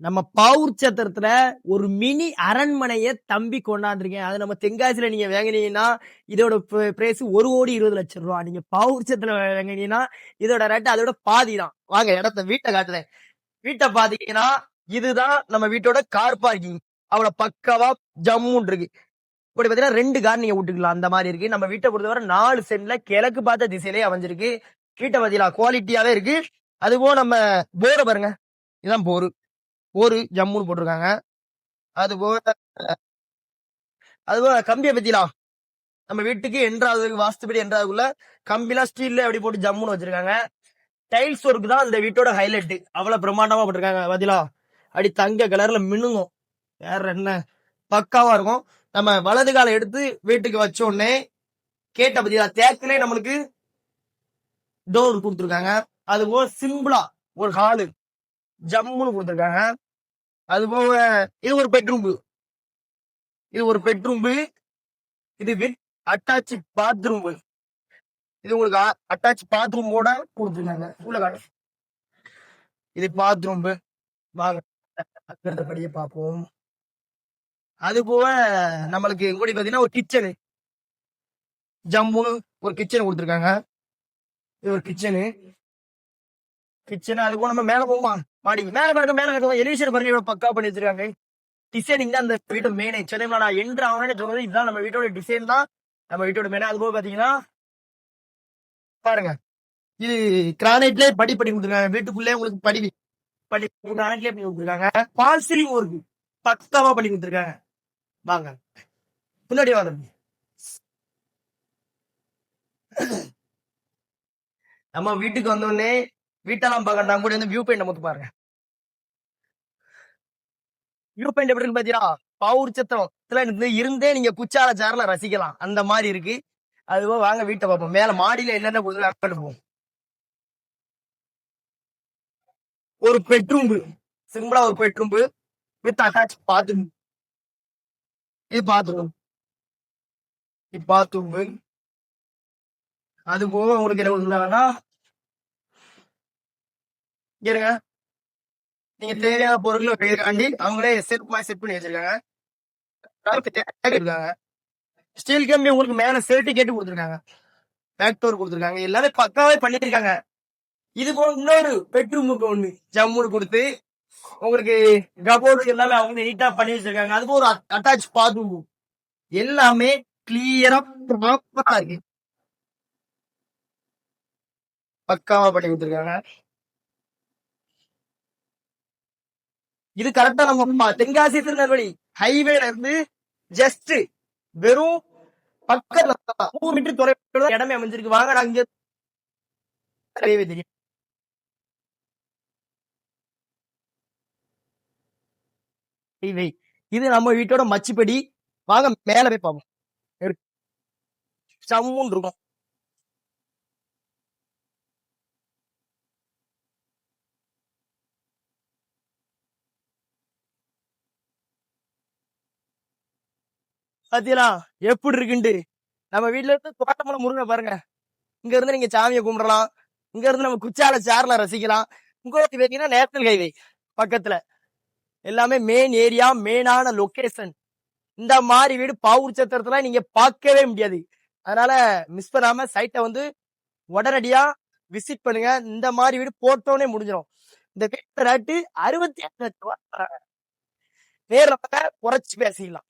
நம்ம பாவூர் சத்திரத்துல ஒரு மினி அரண்மனையை தம்பி கொண்டாந்துருக்கேன். அது நம்ம தென்காசியில நீங்க வாங்கினீங்கன்னா இதோட பிரைஸ் 1,20,00,000 ரூபா. நீங்க பாவூர் சத்திரத்துல வாங்கினீங்கன்னா இதோட ரேட்டு அதோட பாதி தான். வாங்க இடத்த வீட்டை காட்டுறேன். வீட்டை பாத்தீங்கன்னா இதுதான் நம்ம வீட்டோட கார் பார்க்கிங். அவ்வளவு பக்காவா ஜம்முன் இருக்கு. இப்படி பாத்தீங்கன்னா 2 கார் நீங்க விட்டுக்கலாம். அந்த மாதிரி இருக்கு. நம்ம வீட்டை பொறுத்தவரை 4 சென்ட்ல கிழக்கு பார்த்த திசையிலே அமைஞ்சிருக்கு. வீட்டை பாத்தீங்களா குவாலிட்டியாவே இருக்கு. அதுவும் நம்ம போரை பாருங்க. இதான் போரு. ஒரு ஜம்முன்னு போட்டிருக்காங்க. அது போக கம்பியை பத்திலாம் நம்ம வீட்டுக்கு என்றாவது வாஸ்துபடி என்றாதுக்குள்ள கம்பிலாம் ஸ்டீல்ல அப்படி போட்டு ஜம்முன்னு வச்சிருக்காங்க. டைல்ஸ் ஒர்க் தான் இந்த வீட்டோட ஹைலைட். அவ்வளவு பிரம்மாண்டமா போட்டிருக்காங்க. பாத்தீங்களா அப்படி தங்க கலர்ல மின்னுங்கும். வேற என்ன பக்காவா இருக்கும். நம்ம வலது காலை எடுத்து வீட்டுக்கு வச்ச உடனே கேட்ட பத்தியா தேக்கிலே நம்மளுக்கு டோர் கொடுத்துருக்காங்க. அது போக சிம்பிளா ஒரு ஹாலு ஜம்முன்னு கொடுத்துருக்காங்க. அது போக இது ஒரு பெட்ரூம். இது வித் அட்டாச் பாத்ரூம். இது உங்களுக்கு அட்டாச் பாத்ரூமோட கொடுத்துருக்காங்க. உள்ள காட்டு. இது பாத்ரூம். வாங்க அடுத்தபடியே பார்ப்போம். அது போக நம்மளுக்கு கூட பாத்தீங்கன்னா ஒரு கிச்சனு ஜம்முன்னு ஒரு கிச்சன் கொடுத்துருக்காங்க. இது ஒரு கிச்சனு. அது போக நம்ம மேல போமா மாடி மேல எலிவேஷன் பாருங்க பக்கா பண்ணி வச்சிருக்காங்க. டிசைனிங் தான் அந்த வீட்டோட மெயினே. சென்னையில நான் என்று ஆகணும்னு சொன்னது இதுதான். நம்ம வீட்டோட டிசைன் தான் நம்ம வீட்டோட மெயினே. அது போக பாத்தீங்கன்னா பாருங்க இது கிரானைட்ல படி கொடுத்துருக்காங்க. வீட்டுக்குள்ளே உங்களுக்கு படி கிரானைட்லயே பண்ணி கொடுத்துருக்காங்க. பால்சிலிங் ஒர்க் பக்காவா பண்ணி கொடுத்துருக்காங்க. வாங்க முன்னாடி வாங்க. நம்ம வீட்டுக்கு வந்தோடனே வீட்டெல்லாம் பார்க்கணும் கூட வந்து வியூ பாயிண்ட் நமக்கு பாருங்க. வியூ பாயிண்ட் எப்படி இருக்கு பாத்தீங்கன்னா பாவூர் சத்திரத்துல இருந்தே நீங்க குச்சால சார்ல ரசிக்கலாம். அந்த மாதிரி இருக்கு. அதுவோ வாங்க வீட்டை பார்ப்போம். மேல மாடியில என்னென்ன கொடுத்துருக்காங்க. ஒரு பெட்ரூம் சிம்பிளா ஒரு பெட்ரூம் வித் அட்டாச் பாத்ரூம். இது பாத்ரூம். அது போக உங்களுக்கு என்ன கொடுத்துருக்காங்கன்னா இருங்க நீங்க தேவையான பொருட்கள் கையாண்டி அவங்களே செட் பண்ணி வச்சிருக்காங்க. ஸ்டீல் கம்பி உங்களுக்கு மேல சேஃப்டி கேட்டு கொடுத்துருக்காங்க. பேக் டோர் கொடுத்துருக்காங்க. எல்லாமே பக்காவே பண்ணிருக்காங்க. இது போக இன்னொரு பெட்ரூமுக்கு ஒண்ணு ஜம்முன்னு கொடுத்து உங்களுக்கு கபோர்டு எல்லாமே அவங்க நீட்டா பண்ணி வச்சிருக்காங்க. அது போக ஒரு அட்டாச் பாத்ரூம். எல்லாமே கிளியரா ப்ராப்பரா இருக்கு. பக்காவா பண்ணி கொடுத்துருக்காங்க. இது கரெக்டா நம்ம தென்காசி திருநெல்வேலி ஹைவேல இருந்து ஜஸ்ட் வெறும் பக்கத்துல 100 மீட்டர் தொலைவில் இடமே அமைஞ்சிருக்கு. வாங்க அங்க தெரியும். இது நம்ம வீட்டோட மச்சிப்படி. வாங்க மேல போய் பார்ப்போம். சம்முன்னு இருக்கும். பாத்தீங்களா எப்படி இருக்குண்டு. நம்ம வீட்டுல இருந்து தோட்டமலை முருங்கை பாருங்க. இங்க இருந்து நீங்க சாமியை கும்பிடலாம். இங்க இருந்து நம்ம குச்சால சேர்ல ரசிக்கலாம். இங்க பாத்தீங்கன்னா நேஷனல் ஹைவே பக்கத்துல எல்லாமே மெயின் ஏரியா, மெயினான லொகேஷன். இந்த மாதிரி வீடு பாவூர் சத்திரத்துல நீங்க பார்க்கவே முடியாது. அதனால மிஸ் பண்ணாம சைட்டை வந்து உடனடியா விசிட் பண்ணுங்க. இந்த மாதிரி வீடு போட்டோன்னே முடிஞ்சிடும். இந்த வீட்டு ரேட்டு 68 லட்சம் ரூபாய். நேரில் பார்த்தா குறைச்சு பேசிக்கலாம்.